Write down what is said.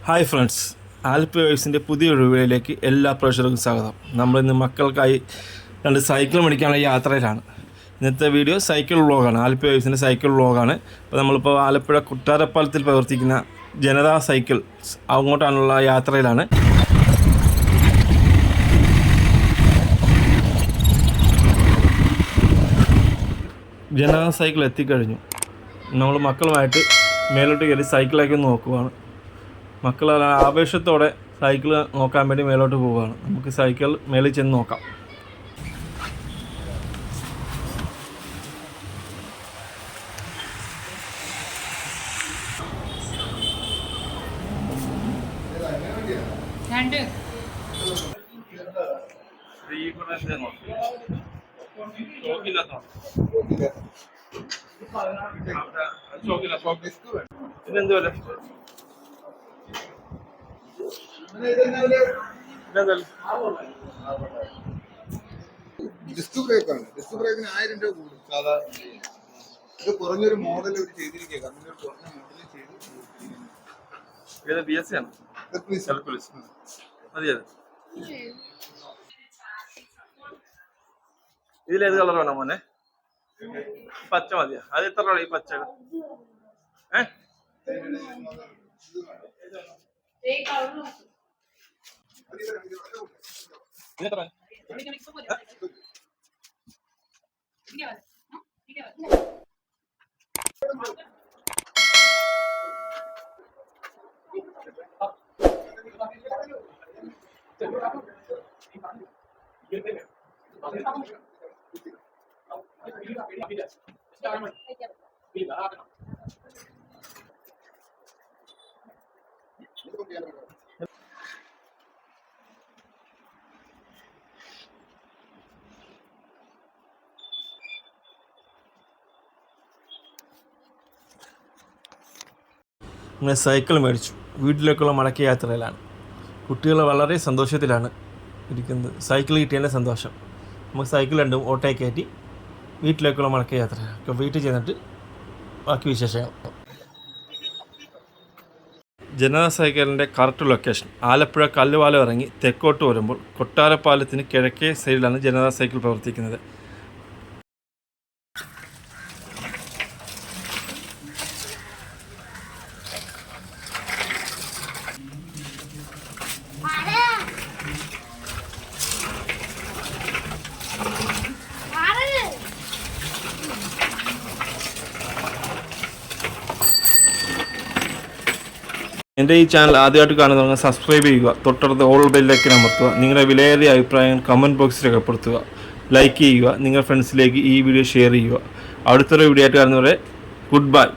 Hi friends, Alappuzha വൈബ്സിൻ്റെ പുതിയൊരു വീഡിയോയിലേക്ക് എല്ലാ പ്രേക്ഷകർക്കും സ്വാഗതം. നമ്മളിന്ന് മക്കൾക്കായി 2 സൈക്കിൾ മേടിക്കാനുള്ള യാത്രയിലാണ്. ഇന്നത്തെ വീഡിയോ സൈക്കിൾ വ്ളോഗാണ്, ആലപ്പുഴ വൈബ്സിൻ്റെ സൈക്കിൾ വ്ളോഗാണ്. അപ്പോൾ നമ്മളിപ്പോൾ ആലപ്പുഴ കുട്ടാരപ്പാലത്തിൽ പ്രവർത്തിക്കുന്ന ജനതാ സൈക്കിൾ അങ്ങോട്ടാണുള്ള യാത്രയിലാണ്. ജനതാ സൈക്കിൾ എത്തിക്കഴിഞ്ഞു. നമ്മൾ മക്കളുമായിട്ട് മേലോട്ട് കയറി സൈക്കിളൊക്കെ നോക്കുവാണ്. മക്കൾ ആവേശത്തോടെ സൈക്കിൾ നോക്കാൻ വേണ്ടി മേലോട്ട് പോവുകയാണ്. നമുക്ക് സൈക്കിൾ മേളിൽ ചെന്ന് നോക്കാം. ഇതെന്തുവല്ലേ ഡിസ്ക് ബ്രേക്കാണ്. ഡിസ്ക് ബ്രേക്കിന് 1000 രൂപ കൂടും സാധാരണ. ഇത് കുറഞ്ഞൊരു മോഡൽ ഇവർ ചെയ്തിരിക്കുക. കുറഞ്ഞ മോഡൽ ചെയ്ത് ഇതിലേത് കളർ വേണം മോനെ? പച്ച മതിയാ? അത് എത്ര രൂപ ഈ പച്ച? ഇങ്ങനെ സൈക്കിൾ മേടിച്ചു. വീട്ടിലേക്കുള്ള മടക്ക യാത്രയിലാണ്. കുട്ടികൾ വളരെ സന്തോഷത്തിലാണ് ഇരിക്കുന്നത്. സൈക്കിൾ കിട്ടിയതിൻ്റെ സന്തോഷം. നമുക്ക് സൈക്കിൾ രണ്ടും ഓട്ടോയെ കയറ്റി വീട്ടിലേക്കുള്ള മടക്ക യാത്ര. വീട്ടിൽ ചെന്നിട്ട് ബാക്കി വിശേഷം. ജനതാ സൈക്കിളിൻ്റെ കറക്റ്റ് ലൊക്കേഷൻ ആലപ്പുഴ കല്ലുപാലം ഇറങ്ങി തെക്കോട്ട് വരുമ്പോൾ കൊട്ടാരപ്പാലത്തിന് കിഴക്കേ സൈഡിലാണ് ജനതാ സൈക്കിൾ പ്രവർത്തിക്കുന്നത്. എൻ്റെ ഈ ചാനൽ ആദ്യമായിട്ട് കാണുന്നവർ സബ്സ്ക്രൈബ് ചെയ്യുക, തൊട്ടടുത്ത് ഓൾ ബെല്ലിലേക്ക് അമർത്തുക. നിങ്ങളുടെ വിലയേറിയ അഭിപ്രായം കമൻറ്റ് ബോക്സിൽ രേഖപ്പെടുത്തുക, ലൈക്ക് ചെയ്യുക, നിങ്ങളുടെ ഫ്രണ്ട്സിലേക്ക് ഈ വീഡിയോ ഷെയർ ചെയ്യുക. അടുത്തൊരു വീഡിയോ ആയിട്ട് കാണുന്നവരെ ഗുഡ് ബൈ.